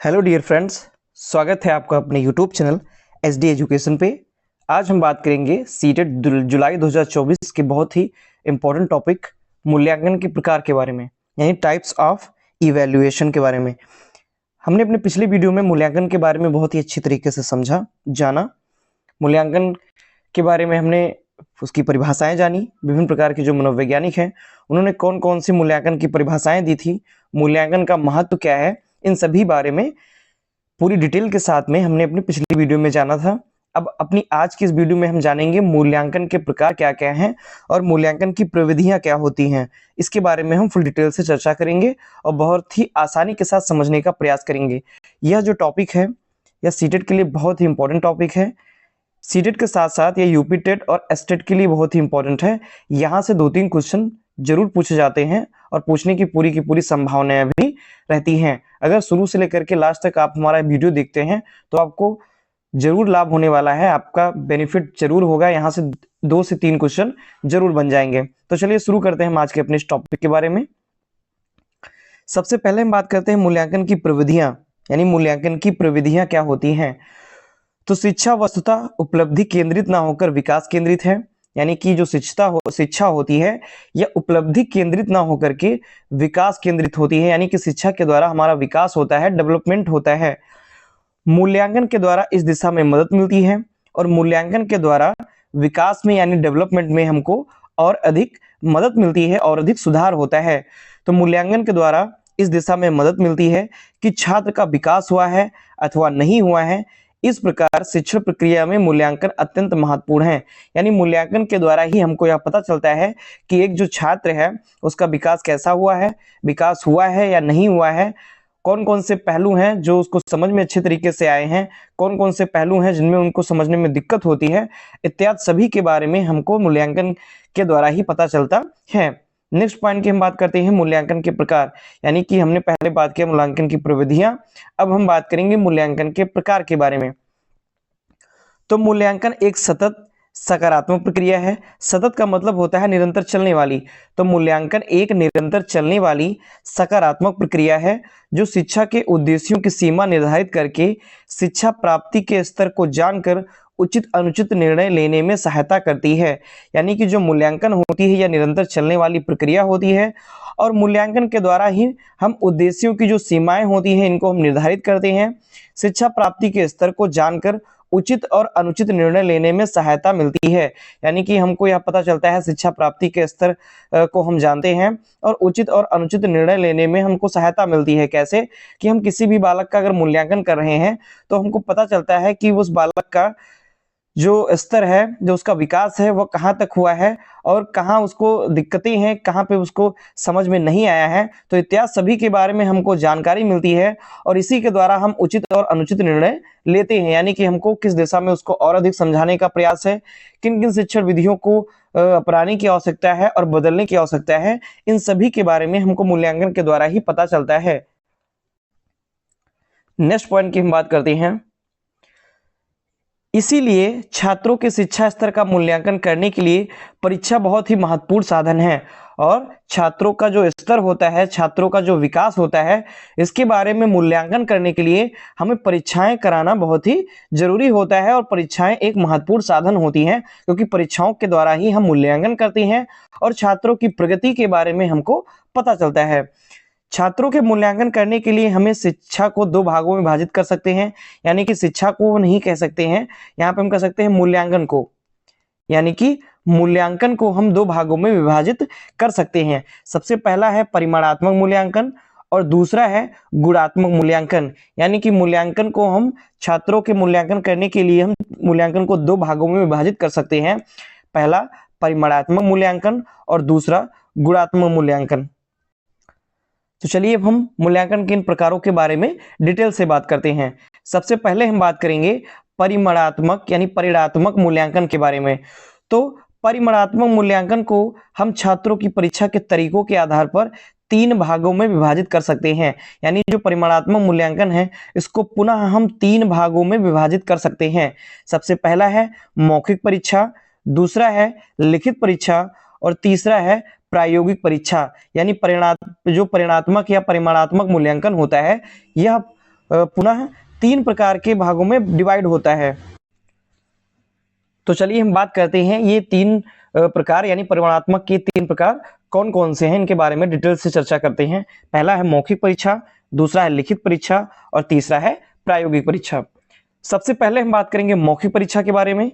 Hello dear friends, स्वागत है आपका अपने यूट्यूब चैनल एसडी एजुकेशन पे। आज हम बात करेंगे सीटेट जुलाई 2024 के बहुत ही इम्पोर्टेंट टॉपिक मूल्यांकन के प्रकार के बारे में, यानी टाइप्स ऑफ इवैल्यूएशन के बारे में। हमने अपने पिछले वीडियो में मूल्यांकन के बारे में बहुत ही अच्छी तरीके से समझा जाना। मूल्यांकन के बारे में हमने उसकी परिभाषाएं जानी। विभिन्न प्रकार के जो मनोवैज्ञानिक हैं उन्होंने कौन कौन सी मूल्यांकन की परिभाषाएं दी थी, मूल्यांकन का महत्व क्या है, इन सभी बारे में पूरी डिटेल के साथ में हमने अपनी पिछली वीडियो में जाना था। अब अपनी आज की इस वीडियो में हम जानेंगे मूल्यांकन के प्रकार क्या क्या हैं और मूल्यांकन की प्रविधियां क्या होती हैं। इसके बारे में हम फुल डिटेल से चर्चा करेंगे और बहुत ही आसानी के साथ समझने का प्रयास करेंगे। यह जो टॉपिक है यह सीटेट के लिए बहुत ही इंपॉर्टेंट टॉपिक है। सीटेट के साथ साथ यह यूपी टेट और एसटेट के लिए बहुत ही इंपॉर्टेंट है। यहाँ से 2-3 क्वेश्चन जरूर पूछे जाते हैं और पूछने की पूरी संभावनाएं भी रहती हैं। अगर शुरू से लेकर के लास्ट तक आप हमारा वीडियो देखते हैं तो आपको जरूर लाभ होने वाला है, आपका बेनिफिट जरूर होगा। यहाँ से 2 से 3 क्वेश्चन जरूर बन जाएंगे। तो चलिए शुरू करते हैं हम आज के अपने इस टॉपिक के बारे में। सबसे पहले हम बात करते हैं मूल्यांकन की प्रविधियां, यानी मूल्यांकन की प्रविधियां क्या होती हैं। तो शिक्षा वस्तुतः उपलब्धि केंद्रित ना होकर विकास केंद्रित है, यानी कि जो शिक्षा होती है यह उपलब्धि केंद्रित ना होकर के विकास केंद्रित होती है, यानी कि शिक्षा के द्वारा हमारा विकास होता है, डेवलपमेंट होता है। मूल्यांकन के द्वारा इस दिशा में मदद मिलती है और मूल्यांकन के द्वारा विकास में यानी डेवलपमेंट में हमको और अधिक मदद मिलती है और अधिक सुधार होता है। तो मूल्यांकन के द्वारा इस दिशा में मदद मिलती है कि छात्र का विकास हुआ है अथवा नहीं हुआ है। इस प्रकार शिक्षण प्रक्रिया में मूल्यांकन अत्यंत महत्वपूर्ण है, यानी मूल्यांकन के द्वारा ही हमको यह पता चलता है कि एक जो छात्र है उसका विकास कैसा हुआ है, विकास हुआ है या नहीं हुआ है, कौन कौन से पहलू हैं जो उसको समझ में अच्छे तरीके से आए हैं, कौन कौन से पहलू हैं जिनमें उनको समझने में दिक्कत होती है, इत्यादि सभी के बारे में हमको मूल्यांकन के द्वारा ही पता चलता है। नेक्स्ट पॉइंट की हम बात करते हैं मूल्यांकन के प्रकार, यानी कि हमने पहले बात किया मूल्यांकन की प्रविधियां, अब हम बात करेंगे मूल्यांकन के प्रकार के बारे में। तो मूल्यांकन एक सतत सकारात्मक प्रक्रिया है। सतत का मतलब होता है निरंतर चलने वाली। तो मूल्यांकन एक निरंतर चलने वाली सकारात्मक प्रक्रिया है जो शिक्षा के उद्देश्यों की सीमा निर्धारित करके शिक्षा प्राप्ति के स्तर को जानकर उचित अनुचित निर्णय लेने में सहायता करती है। यानी कि जो मूल्यांकन होती है यह निरंतर चलने वाली प्रक्रिया होती है और मूल्यांकन के द्वारा ही हम उद्देश्यों की जो सीमाएं होती हैं इनको हम निर्धारित करते हैं। शिक्षा प्राप्ति के स्तर को जानकर उचित और अनुचित निर्णय लेने में सहायता मिलती है, यानी कि हमको यह पता चलता है शिक्षा प्राप्ति के स्तर को हम जानते हैं और उचित और अनुचित निर्णय लेने में हमको सहायता मिलती है। कैसे कि हम किसी भी बालक का अगर मूल्यांकन कर रहे हैं तो हमको पता चलता है कि उस बालक का जो स्तर है, जो उसका विकास है वो कहाँ तक हुआ है और कहाँ उसको दिक्कतें हैं, कहाँ पे उसको समझ में नहीं आया है। तो इत्यादि सभी के बारे में हमको जानकारी मिलती है और इसी के द्वारा हम उचित और अनुचित निर्णय लेते हैं, यानी कि हमको किस दिशा में उसको और अधिक समझाने का प्रयास है, किन किन शिक्षण विधियों को अपनाने की आवश्यकता है और बदलने की आवश्यकता है, इन सभी के बारे में हमको मूल्यांकन के द्वारा ही पता चलता है। नेक्स्ट पॉइंट की हम बात करते हैं। इसीलिए छात्रों के शिक्षा स्तर का मूल्यांकन करने के लिए परीक्षा बहुत ही महत्वपूर्ण साधन है और छात्रों का जो स्तर होता है, छात्रों का जो विकास होता है, इसके बारे में मूल्यांकन करने के लिए हमें परीक्षाएं कराना बहुत ही जरूरी होता है और परीक्षाएं एक महत्वपूर्ण साधन होती हैं क्योंकि परीक्षाओं के द्वारा ही हम मूल्यांकन करते हैं और छात्रों की प्रगति के बारे में हमको पता चलता है। छात्रों के मूल्यांकन करने के लिए हमें शिक्षा को 2 भागों में विभाजित कर सकते हैं, यानी कि शिक्षा को नहीं कह सकते हैं, यहाँ पे हम कह सकते हैं मूल्यांकन को, यानी कि मूल्यांकन को हम 2 भागों में विभाजित कर सकते हैं। सबसे पहला है परिमाणात्मक मूल्यांकन और दूसरा है गुणात्मक मूल्यांकन, यानी कि मूल्यांकन को हम छात्रों के मूल्यांकन करने के लिए हम मूल्यांकन को 2 भागों में विभाजित कर सकते हैं। पहला परिमाणात्मक मूल्यांकन और दूसरा गुणात्मक मूल्यांकन। तो चलिए अब हम मूल्यांकन के इन प्रकारों के बारे में डिटेल से बात करते हैं। सबसे पहले हम बात करेंगे परिमाणात्मक यानी परिमाणात्मक मूल्यांकन के बारे में। तो परिमाणात्मक मूल्यांकन को हम छात्रों की परीक्षा के तरीकों के आधार पर 3 भागों में विभाजित कर सकते हैं, यानी जो परिमाणात्मक मूल्यांकन है इसको पुनः हम 3 भागों में विभाजित कर सकते हैं। सबसे पहला है मौखिक परीक्षा, दूसरा है लिखित परीक्षा और तीसरा है प्रायोगिक परीक्षा। यानी परिणात्मक या परिमाणात्मक मूल्यांकन होता है यह पुनः 3 प्रकार के भागों में डिवाइड होता है। तो चलिए हम बात करते हैं ये 3 प्रकार यानी परिमाणात्मक के 3 प्रकार कौन कौन से हैं, इनके बारे में डिटेल से चर्चा करते हैं। पहला है मौखिक परीक्षा, दूसरा है लिखित परीक्षा और तीसरा है प्रायोगिक परीक्षा। सबसे पहले हम बात करेंगे मौखिक परीक्षा के बारे में।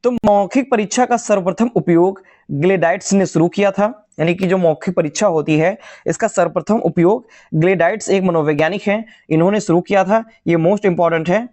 तो मौखिक परीक्षा का सर्वप्रथम उपयोग ग्लेडाइट्स ने शुरू किया था, यानी कि जो मौखिक परीक्षा होती है इसका सर्वप्रथम उपयोग ग्लेडाइट्स एक मनोवैज्ञानिक हैं, इन्होंने शुरू किया था। ये मोस्ट इंपॉर्टेंट है,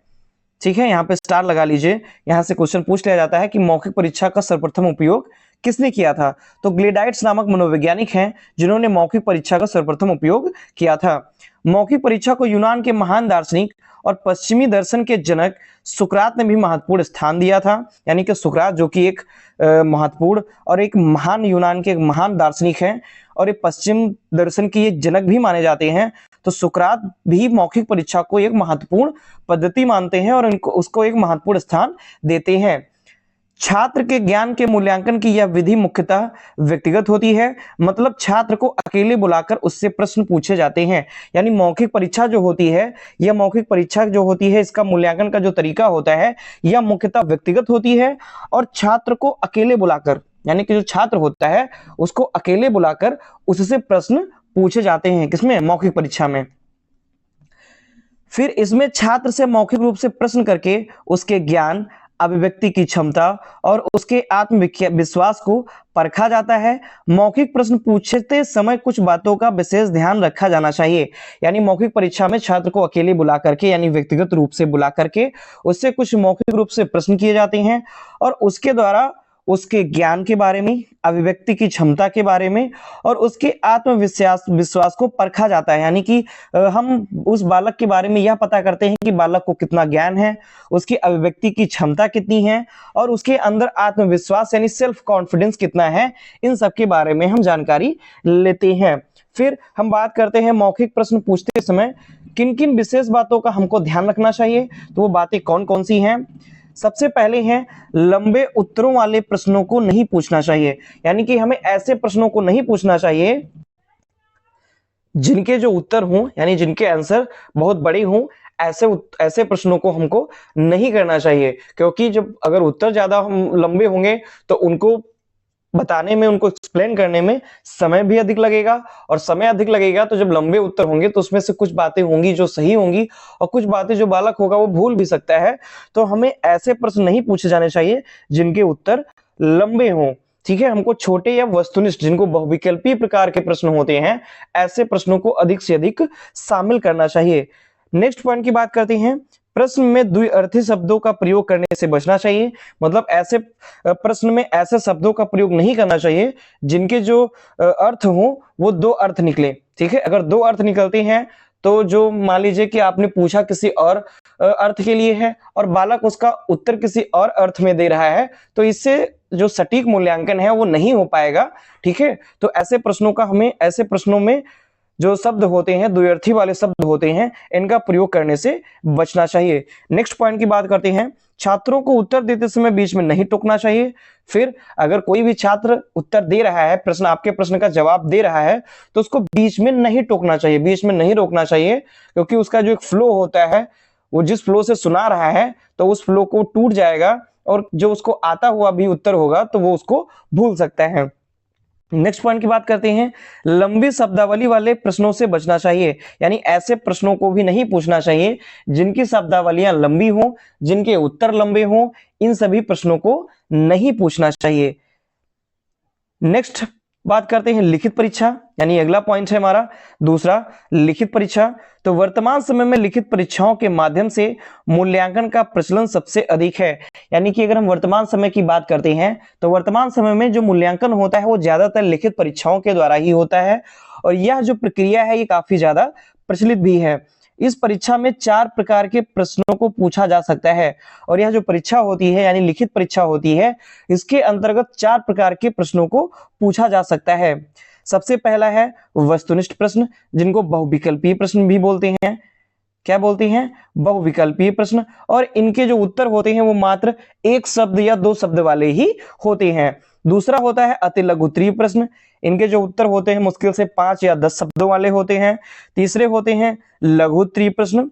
ठीक है, यहाँ पे स्टार लगा लीजिए। यहाँ से क्वेश्चन पूछ लिया जाता है कि मौखिक परीक्षा का सर्वप्रथम उपयोग किसने किया था। तो ग्लेडाइट्स नामक मनोवैज्ञानिक हैं जिन्होंने मौखिक परीक्षा का सर्वप्रथम उपयोग किया था। मौखिक परीक्षा को यूनान के महान दार्शनिक और पश्चिमी दर्शन के जनक सुकरात ने भी महत्वपूर्ण स्थान दिया था, यानी कि सुकरात जो कि एक महत्वपूर्ण और एक महान यूनान के एक महान दार्शनिक हैं और ये पश्चिम दर्शन के ये जनक भी माने जाते हैं। तो सुकरात भी मौखिक परीक्षा को एक महत्वपूर्ण पद्धति मानते हैं और उनको उसको एक महत्वपूर्ण स्थान देते हैं। छात्र के ज्ञान के मूल्यांकन की यह विधि मुख्यतः व्यक्तिगत होती है, मतलब छात्र को अकेले बुलाकर उससे प्रश्न पूछे जाते हैं। यानी मौखिक परीक्षा जो होती है, यह मौखिक परीक्षा जो होती है इसका मूल्यांकन का जो तरीका होता है यह मुख्यतः व्यक्तिगत होती है और छात्र को अकेले बुलाकर, यानी कि जो छात्र होता है उसको अकेले बुलाकर उससे प्रश्न पूछे जाते हैं। किसमें? मौखिक परीक्षा में। फिर इसमें छात्र से मौखिक रूप से प्रश्न करके उसके ज्ञान, अभिव्यक्ति की क्षमता और उसके आत्मविश्वास को परखा जाता है। मौखिक प्रश्न पूछते समय कुछ बातों का विशेष ध्यान रखा जाना चाहिए। यानी मौखिक परीक्षा में छात्र को अकेले बुला करके यानी व्यक्तिगत रूप से बुला करके उससे कुछ मौखिक रूप से प्रश्न किए जाते हैं और उसके द्वारा उसके ज्ञान के बारे में, अभिव्यक्ति की क्षमता के बारे में और उसके विश्वास को परखा जाता है। यानी कि हम उस बालक के बारे में यह पता करते हैं कि बालक को कितना ज्ञान है, उसकी अभिव्यक्ति की क्षमता कितनी है और उसके अंदर आत्मविश्वास यानी सेल्फ कॉन्फिडेंस कितना है। इन सब के बारे में हम जानकारी लेते हैं। फिर हम बात करते हैं मौखिक प्रश्न पूछते समय किन किन विशेष बातों का हमको ध्यान रखना चाहिए। तो वो बातें कौन कौन सी हैं? सबसे पहले हैं लंबे उत्तरों वाले प्रश्नों को नहीं पूछना चाहिए। यानी कि हमें ऐसे प्रश्नों को नहीं पूछना चाहिए जिनके जो उत्तर हों यानी जिनके आंसर बहुत बड़े हों। ऐसे प्रश्नों को हमको नहीं करना चाहिए, क्योंकि जब अगर उत्तर ज्यादा हम लंबे होंगे तो उनको बताने में, उनको एक्सप्लेन करने में समय भी अधिक लगेगा और समय अधिक लगेगा तो जब लंबे उत्तर होंगे तो उसमें से कुछ बातें होंगी जो सही होंगी और कुछ बातें जो बालक होगा वो भूल भी सकता है। तो हमें ऐसे प्रश्न नहीं पूछे जाने चाहिए जिनके उत्तर लंबे हों, ठीक है। हमको छोटे या वस्तुनिष्ठ, जिनको बहुविकल्पीय प्रकार के प्रश्न होते हैं, ऐसे प्रश्नों को अधिक से अधिक शामिल करना चाहिए। नेक्स्ट पॉइंट की बात करते हैं, प्रश्न में द्विअर्थी शब्दों का प्रयोग करने से बचना चाहिए। मतलब ऐसे प्रश्न में ऐसे शब्दों का प्रयोग नहीं करना चाहिए जिनके जो अर्थ हो वो 2 अर्थ निकले, ठीक है। अगर 2 अर्थ निकलते हैं तो जो मान लीजिए कि आपने पूछा किसी और अर्थ के लिए है और बालक उसका उत्तर किसी और अर्थ में दे रहा है, तो इससे जो सटीक मूल्यांकन है वो नहीं हो पाएगा, ठीक है। तो ऐसे प्रश्नों का हमें, ऐसे प्रश्नों में जो शब्द होते हैं, द्व्यर्थी वाले शब्द होते हैं, इनका प्रयोग करने से बचना चाहिए। नेक्स्ट पॉइंट की बात करते हैं, छात्रों को उत्तर देते समय बीच में नहीं टोकना चाहिए। फिर अगर कोई भी छात्र उत्तर दे रहा है, प्रश्न, आपके प्रश्न का जवाब दे रहा है, तो उसको बीच में नहीं टोकना चाहिए, बीच में नहीं रोकना चाहिए, क्योंकि उसका जो एक फ्लो होता है, वो जिस फ्लो से सुना रहा है तो उस फ्लो को टूट जाएगा और जो उसको आता हुआ भी उत्तर होगा तो वो उसको भूल सकता है। नेक्स्ट पॉइंट की बात करते हैं, लंबी शब्दावली वाले प्रश्नों से बचना चाहिए। यानी ऐसे प्रश्नों को भी नहीं पूछना चाहिए जिनकी शब्दावलियां लंबी हों, जिनके उत्तर लंबे हों। इन सभी प्रश्नों को नहीं पूछना चाहिए। नेक्स्ट बात करते हैं लिखित परीक्षा, यानी अगला पॉइंट है हमारा दूसरा, लिखित परीक्षा। तो वर्तमान समय में लिखित परीक्षाओं के माध्यम से मूल्यांकन का प्रचलन सबसे अधिक है। यानी कि अगर हम वर्तमान समय की बात करते हैं तो वर्तमान समय में जो मूल्यांकन होता है वो ज्यादातर लिखित परीक्षाओं के द्वारा ही होता है और यह जो प्रक्रिया है ये काफी ज्यादा प्रचलित भी है। इस परीक्षा में 4 प्रकार के प्रश्नों को पूछा जा सकता है और यह जो परीक्षा होती है यानी लिखित परीक्षा होती है, इसके अंतर्गत 4 प्रकार के प्रश्नों को पूछा जा सकता है। सबसे पहला है वस्तुनिष्ठ प्रश्न, जिनको बहुविकल्पीय प्रश्न भी बोलते हैं। क्या बोलते हैं? बहुविकल्पीय प्रश्न। और इनके जो उत्तर होते हैं वो मात्र 1 शब्द या 2 शब्द वाले ही होते हैं। दूसरा होता है अति लघु उत्तरीय प्रश्न, इनके जो उत्तर होते हैं मुश्किल से 5 या 10 शब्दों वाले होते हैं। तीसरे होते हैं लघु उत्तरीय प्रश्न,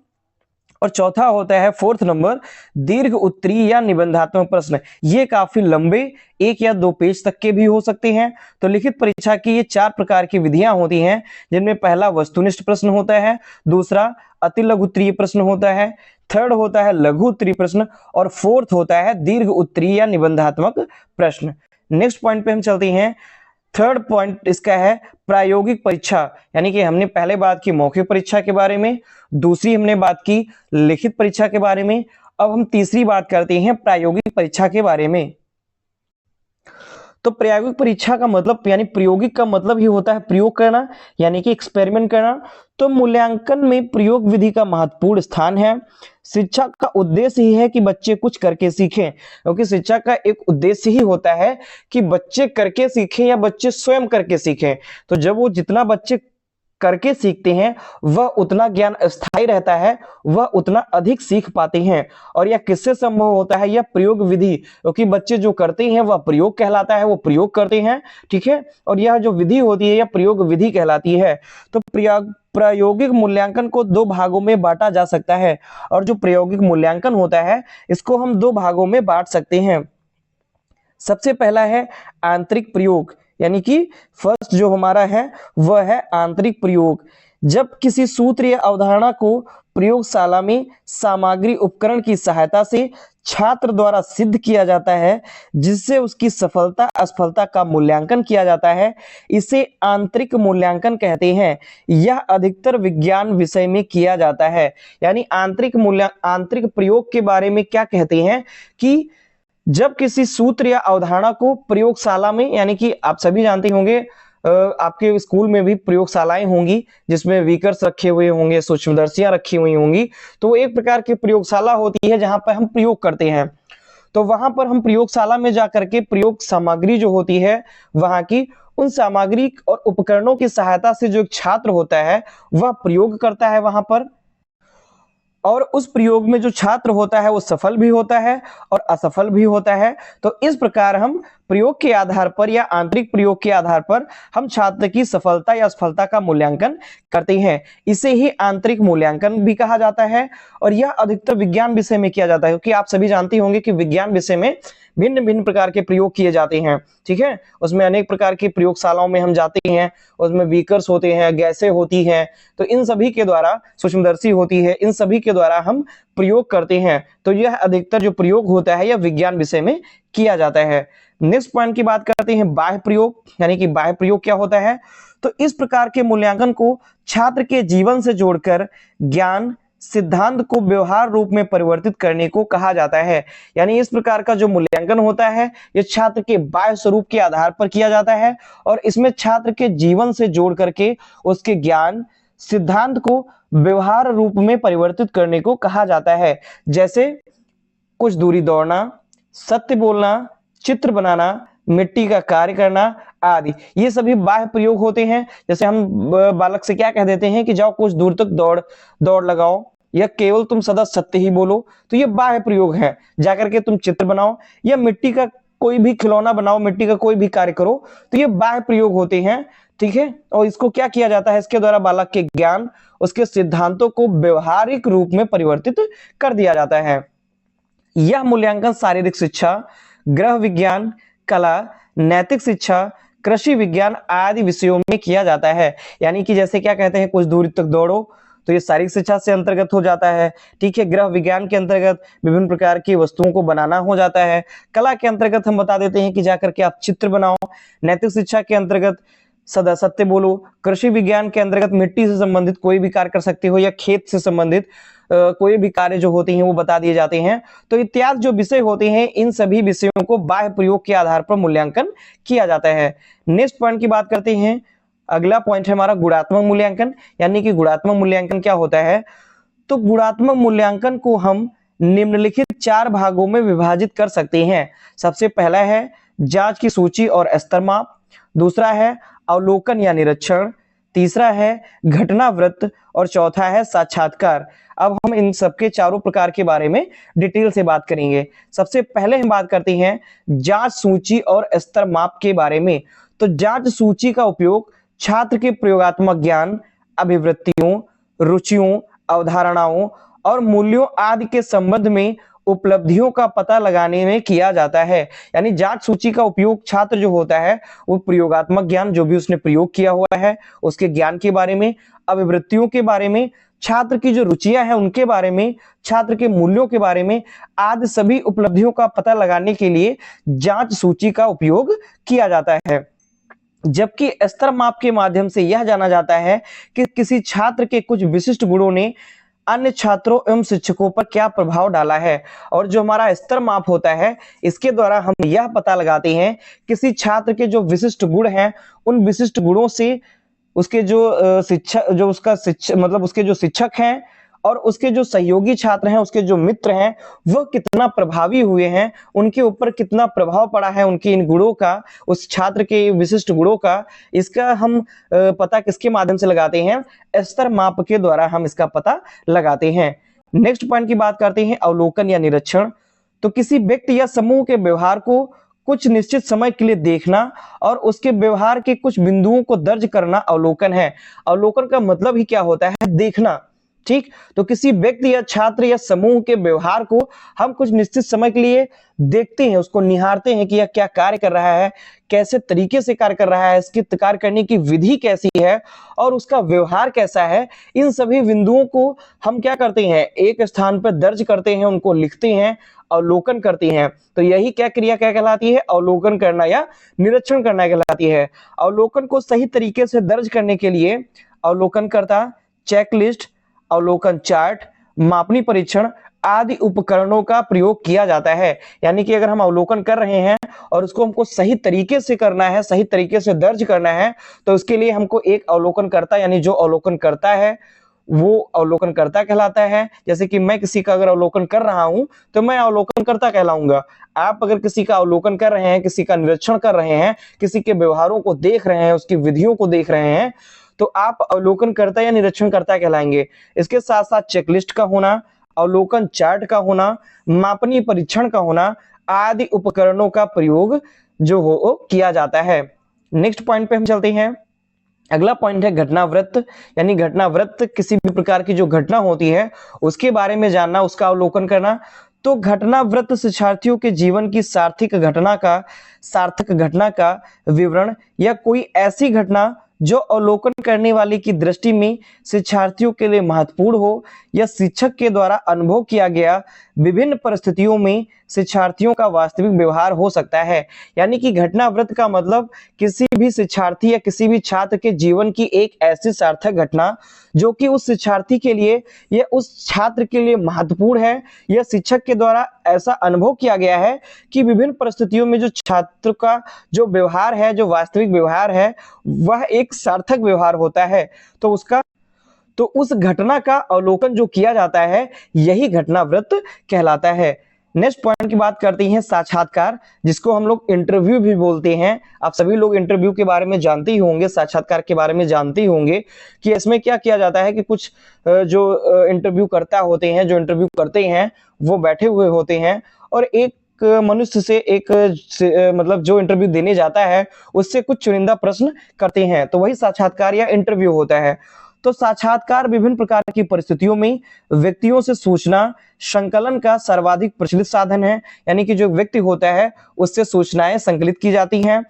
और चौथा होता है फोर्थ नंबर दीर्घ उत्तरीय या निबंधात्मक प्रश्न। ये काफी लंबे 1 या 2 पेज तक के भी हो सकते हैं। तो लिखित परीक्षा की ये 4 प्रकार की विधियां होती हैं, जिनमें पहला वस्तुनिष्ठ प्रश्न होता है, दूसरा अति लघु उत्तरीय प्रश्न होता है, थर्ड होता है लघु उत्तरीय प्रश्न, और फोर्थ होता है दीर्घ उत्तरीय या निबंधात्मक प्रश्न। नेक्स्ट पॉइंट पे हम चलते हैं। थर्ड पॉइंट इसका है प्रायोगिक परीक्षा, यानी कि हमने पहले बात की मौखिक परीक्षा के बारे में, दूसरी हमने बात की लिखित परीक्षा के बारे में, अब हम तीसरी बात करते हैं प्रायोगिक परीक्षा के बारे में। तो प्रायोगिक परीक्षा का मतलब यानी प्रायोगिक का मतलब ही होता है प्रयोग करना, यानी कि एक्सपेरिमेंट करना। तो मूल्यांकन में प्रयोग विधि का महत्वपूर्ण स्थान है। शिक्षा का उद्देश्य ही है कि बच्चे कुछ करके सीखें, क्योंकि शिक्षा का एक उद्देश्य ही होता है कि बच्चे करके सीखें या बच्चे स्वयं करके सीखें। तो जब वो जितना बच्चे करके सीखते हैं वह उतना ज्ञान स्थायी रहता है, वह उतना अधिक सीख पाते हैं। और यह किससे संभव होता है? यह प्रयोग विधि, क्योंकि बच्चे जो करते हैं वह प्रयोग कहलाता है, वो प्रयोग करते हैं, ठीक है। और यह जो विधि होती है यह प्रयोग विधि कहलाती है। तो प्रायोगिक मूल्यांकन को 2 भागों में बांटा जा सकता है, और जो प्रायोगिक मूल्यांकन होता है इसको हम 2 भागों में बांट सकते हैं। सबसे पहला है आंतरिक प्रयोग, यानी कि फर्स्ट जो हमारा है वह है आंतरिक प्रयोग। जब किसी सूत्र या अवधारणा को प्रयोगशाला में सामग्री उपकरण की सहायता से छात्र द्वारा सिद्ध किया जाता है, जिससे उसकी सफलता असफलता का मूल्यांकन किया जाता है, इसे आंतरिक मूल्यांकन कहते हैं। यह अधिकतर विज्ञान विषय में किया जाता है। यानी आंतरिक प्रयोग के बारे में क्या कहते हैं कि जब किसी सूत्र या अवधारणा को प्रयोगशाला में, यानी कि आप सभी जानते होंगे आपके स्कूल में भी प्रयोगशालाएं होंगी जिसमें वीकर्स रखे हुए होंगे, सूक्ष्मदर्शियां रखी हुई होंगी, तो वो एक प्रकार की प्रयोगशाला होती है जहां पर हम प्रयोग करते हैं। तो वहां पर हम प्रयोगशाला में जाकर के प्रयोग सामग्री जो होती है वहां की उन सामग्री और उपकरणों की सहायता से जो एक छात्र होता है वह प्रयोग करता है वहां पर, और उस प्रयोग में जो छात्र होता है वो सफल भी होता है और असफल भी होता है। तो इस प्रकार हम प्रयोग के आधार पर या आंतरिक प्रयोग के आधार पर हम छात्र की सफलता या असफलता का मूल्यांकन करते हैं। इसे ही आंतरिक मूल्यांकन भी कहा जाता है, और यह अधिकतर विज्ञान विषय में किया जाता है, क्योंकि आप सभी जानते होंगे कि विज्ञान विषय में भिन्न भिन्न प्रकार के प्रयोग किए जाते हैं, ठीक है। उसमें अनेक प्रकार की प्रयोगशालाओं में हम जाते हैं, उसमें बीकर्स होते हैं, गैसें होती हैं, तो इन सभी के द्वारा, सूक्ष्मदर्शी होती है, इन सभी के द्वारा हम प्रयोग करते हैं। तो यह अधिकतर जो प्रयोग होता है यह विज्ञान विषय में किया जाता है। नेक्स्ट पॉइंट की बात करते हैं बाह्य प्रयोग, यानी कि बाह्य प्रयोग क्या होता है। तो इस प्रकार के मूल्यांकन को छात्र के जीवन से जोड़कर ज्ञान सिद्धांत को व्यवहार रूप में परिवर्तित करने को कहा जाता है। यानी इस प्रकार का जो मूल्यांकन होता है ये छात्र के बाह्य स्वरूप के आधार पर किया जाता है, और इसमें छात्र के जीवन से जोड़ करके उसके ज्ञान सिद्धांत को व्यवहार रूप में परिवर्तित करने को कहा जाता है। जैसे कुछ दूरी दौड़ना, सत्य बोलना, चित्र बनाना, मिट्टी का कार्य करना आदि, ये सभी बाह्य प्रयोग होते हैं। जैसे हम बालक से क्या कह देते हैं कि जाओ कुछ दूर तक दौड़ लगाओ, या केवल तुम सदा सत्य ही बोलो, तो ये बाह्य प्रयोग है। जाकर के तुम चित्र बनाओ या मिट्टी का कोई भी खिलौना बनाओ, मिट्टी का कोई भी कार्य करो, तो ये बाह्य प्रयोग होते हैं, ठीक है। और इसको क्या किया जाता है, इसके द्वारा बालक के ज्ञान, उसके सिद्धांतों को व्यवहारिक रूप में परिवर्तित कर दिया जाता है। यह मूल्यांकन शारीरिक शिक्षा, गृह विज्ञान, कला, नैतिक शिक्षा, कृषि विज्ञान आदि विषयों में किया जाता है। यानी कि जैसे क्या कहते हैं कुछ दूरी तक दौड़ो, तो ये शारीरिक शिक्षा से अंतर्गत हो जाता है, ठीक है। गृह विज्ञान के अंतर्गत विभिन्न प्रकार की वस्तुओं को बनाना हो जाता है। कला के अंतर्गत हम बता देते हैं कि जाकर के आप चित्र बनाओ। नैतिक शिक्षा के अंतर्गत सदा सत्य बोलो। कृषि विज्ञान के अंतर्गत मिट्टी से संबंधित कोई भी कार्य कर सकते हो, या खेत से संबंधित कोई भी कार्य जो होते हैं वो बता दिए जाते हैं। तो इत्यादि जो विषय होते हैं इन सभी विषयों को बाह्य प्रयोग के आधार पर मूल्यांकन किया जाता है। नेक्स्ट पॉइंट की बात करते हैं। अगला पॉइंट है हमारा गुणात्मक मूल्यांकन। यानी कि गुणात्मक मूल्यांकन क्या होता है, तो गुणात्मक मूल्यांकन को हम निम्नलिखित 4 भागों में विभाजित कर सकते हैं। सबसे पहला है जांच की सूची और स्तर माप, दूसरा है अवलोकन या निरीक्षण, तीसरा है घटनावृत्त और चौथा है साक्षात्कार। अब हम इन सबके चारों प्रकार के बारे में डिटेल से बात करेंगे। सबसे पहले हम बात करते हैं जांच सूची और स्तर माप के बारे में। तो जांच सूची का उपयोग छात्र के प्रयोगात्मक ज्ञान, अभिवृत्तियों, रुचियों, अवधारणाओं और मूल्यों आदि के संबंध में उपलब्धियों का पता लगाने में किया जाता है। यानी जांच सूची का उपयोग छात्र जो होता है वो प्रयोगात्मक ज्ञान, जो भी उसने प्रयोग किया हुआ है उसके ज्ञान के बारे में, अभिवृत्तियों के बारे में, छात्र की जो रुचियां हैं उनके बारे में, छात्र के मूल्यों के बारे में आदि सभी उपलब्धियों का पता लगाने के लिए जांच सूची का उपयोग किया जाता है। जबकि स्तर माप के माध्यम से यह जाना जाता है कि किसी छात्र के कुछ विशिष्ट गुणों ने अन्य छात्रों एवं शिक्षकों पर क्या प्रभाव डाला है। और जो हमारा स्तर माप होता है इसके द्वारा हम यह पता लगाते हैं किसी छात्र के जो विशिष्ट गुण हैं उन विशिष्ट गुणों से उसके जो शिक्षक जो उसका शिक्षक मतलब उसके जो शिक्षक हैं और उसके जो सहयोगी छात्र हैं, उसके जो मित्र हैं, वह कितना प्रभावी हुए हैं, उनके ऊपर कितना प्रभाव पड़ा है उनके इन गुणों का, उस छात्र के विशिष्ट गुणों का। इसका हम पता किसके माध्यम से लगाते हैं? स्तर माप के द्वारा हम इसका पता लगाते हैं। नेक्स्ट पॉइंट की बात करते हैं अवलोकन या निरीक्षण। तो किसी व्यक्ति या समूह के व्यवहार को कुछ निश्चित समय के लिए देखना और उसके व्यवहार के कुछ बिंदुओं को दर्ज करना अवलोकन है। अवलोकन का मतलब ही क्या होता है? देखना। ठीक, तो किसी व्यक्ति या छात्र या समूह के व्यवहार को हम कुछ निश्चित समय के लिए देखते हैं, उसको निहारते हैं कि यह क्या कार्य कर रहा है, कैसे तरीके से कार्य कर रहा है, इसकी कार्य करने की विधि कैसी है और उसका व्यवहार कैसा है। इन सभी बिंदुओं को हम क्या करते हैं? एक स्थान पर दर्ज करते हैं, उनको लिखते हैं, अवलोकन करते हैं। तो यही क्या क्रिया क्या कहलाती है? अवलोकन करना या निरीक्षण करना कहलाती है। अवलोकन को सही तरीके से दर्ज करने के लिए अवलोकनकर्ता, चेकलिस्ट, अवलोकन चार्ट, मापनी परीक्षण आदि उपकरणों का प्रयोग किया जाता है। यानी कि अगर हम अवलोकन कर रहे हैं और उसको हमको सही तरीके से करना है, सही तरीके से दर्ज करना है, तो उसके लिए हमको एक अवलोकनकर्ता यानी जो अवलोकन करता है वो अवलोकनकर्ता कहलाता है। जैसे कि मैं किसी का अगर अवलोकन कर रहा हूं तो मैं अवलोकनकर्ता कहलाऊंगा। आप अगर किसी का अवलोकन कर रहे हैं, किसी का निरीक्षण कर रहे हैं, किसी के व्यवहारों को देख रहे हैं, उसकी विधियों को देख रहे हैं, तो आप अवलोकनकर्ता या निरीक्षणकर्ता कहलाएंगे। इसके साथ साथ चेकलिस्ट का होना, अवलोकन चार्ट का होना, मापनीय परीक्षण का होना आदि उपकरणों का प्रयोग जो हो किया जाता है। नेक्स्ट पॉइंट पे हम चलते हैं। अगला पॉइंट है घटनावृत्त। यानी घटनावृत्त किसी भी प्रकार की जो घटना होती है उसके बारे में जानना, उसका अवलोकन करना। तो घटनावृत्त शिक्षार्थियों के जीवन की सार्थक घटना का विवरण या कोई ऐसी घटना जो अवलोकन करने वाले की दृष्टि में शिक्षार्थियों के लिए महत्वपूर्ण हो या शिक्षक के द्वारा अनुभव किया गया विभिन्न परिस्थितियों में शिक्षार्थियों का वास्तविक व्यवहार हो सकता है। यानी कि घटनावृत्त का मतलब किसी भी शिक्षार्थी या किसी भी छात्र के जीवन की एक ऐसी सार्थक घटना जो कि उस शिक्षार्थी के लिए या उस छात्र के लिए महत्वपूर्ण है या शिक्षक के द्वारा ऐसा अनुभव किया गया है कि विभिन्न परिस्थितियों में जो छात्र का जो व्यवहार है, जो वास्तविक व्यवहार है, वह एक सार्थक व्यवहार होता है। तो उस घटना का अवलोकन जो किया जाता है यही घटनावृत्त कहलाता है। नेक्स्ट पॉइंट की बात करते हैं साक्षात्कार, जिसको हम लोग इंटरव्यू भी बोलते हैं। आप सभी लोग इंटरव्यू के बारे में जानते ही होंगे, साक्षात्कार के बारे में जानते ही होंगे कि इसमें क्या किया जाता है कि कुछ जो इंटरव्यू करता होते हैं, जो इंटरव्यू करते हैं वो बैठे हुए होते हैं और एक मनुष्य से मतलब जो इंटरव्यू देने जाता है उससे कुछ चुनिंदा प्रश्न करते हैं, तो वही साक्षात्कार या इंटरव्यू होता है। तो साक्षात्कार विभिन्न प्रकार की परिस्थितियों में व्यक्तियों से सूचना संकलन का सर्वाधिक प्रचलित साधन है। यानी कि जो व्यक्ति होता है उससे सूचनाएं संकलित की जाती हैं।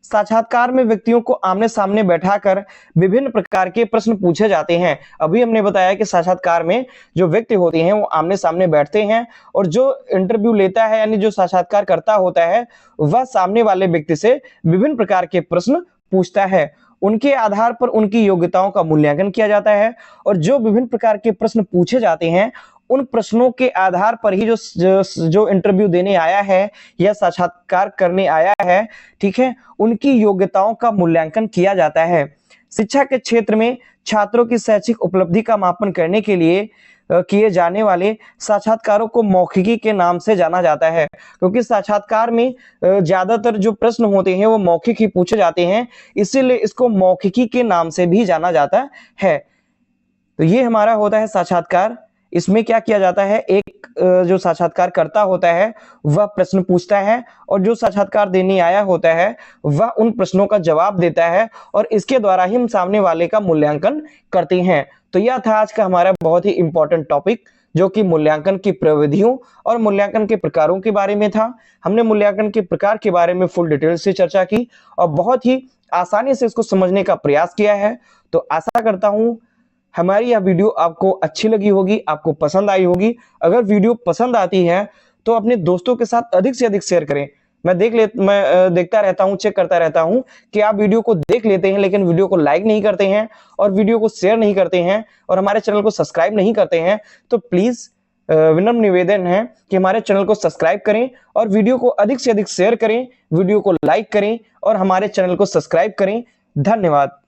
साक्षात्कार में व्यक्तियों को आमने सामने बैठाकर विभिन्न प्रकार के प्रश्न पूछे जाते हैं। अभी हमने बताया कि साक्षात्कार में जो व्यक्ति होते हैं वो आमने सामने बैठते हैं और जो इंटरव्यू लेता है यानी जो साक्षात्कार करता होता है वह सामने वाले व्यक्ति से विभिन्न प्रकार के प्रश्न पूछता है। उनके आधार पर उनकी योग्यताओं का मूल्यांकन किया जाता है और जो विभिन्न प्रकार के प्रश्न पूछे जाते हैं उन प्रश्नों के आधार पर ही जो इंटरव्यू देने आया है या साक्षात्कार करने आया है, ठीक है, उनकी योग्यताओं का मूल्यांकन किया जाता है। शिक्षा के क्षेत्र में छात्रों की शैक्षिक उपलब्धि का मापन करने के लिए किए जाने वाले साक्षात्कारों को मौखिकी के नाम से जाना जाता है, क्योंकि साक्षात्कार में ज्यादातर जो प्रश्न होते हैं वो मौखिक ही पूछे जाते हैं, इसीलिए इसको मौखिकी के नाम से भी जाना जाता है। तो ये हमारा होता है साक्षात्कार। इसमें क्या किया जाता है, एक जो साक्षात्कारकर्ता होता है वह प्रश्न पूछता है और जो साक्षात्कार देने आया होता है वह उन प्रश्नों का जवाब देता है और इसके द्वारा ही हम सामने वाले का मूल्यांकन करते हैं। तो यह था आज का हमारा बहुत ही इंपॉर्टेंट टॉपिक, जो कि मूल्यांकन की प्रविधियों और मूल्यांकन के प्रकारों के बारे में था। हमने मूल्यांकन के प्रकार के बारे में फुल डिटेल से चर्चा की और बहुत ही आसानी से इसको समझने का प्रयास किया है। तो आशा करता हूं हमारी यह वीडियो आपको अच्छी लगी होगी, आपको पसंद आई होगी। अगर वीडियो पसंद आती है तो अपने दोस्तों के साथ अधिक से अधिक शेयर करें। मैं देखता रहता हूं, चेक करता रहता हूं कि आप वीडियो को देख लेते हैं लेकिन वीडियो को लाइक नहीं करते हैं और वीडियो को शेयर नहीं करते हैं और हमारे चैनल को सब्सक्राइब नहीं करते हैं। तो प्लीज विनम्र निवेदन है कि हमारे चैनल को सब्सक्राइब करें और वीडियो को अधिक से अधिक शेयर करें, वीडियो को लाइक करें और हमारे चैनल को सब्सक्राइब करें। धन्यवाद।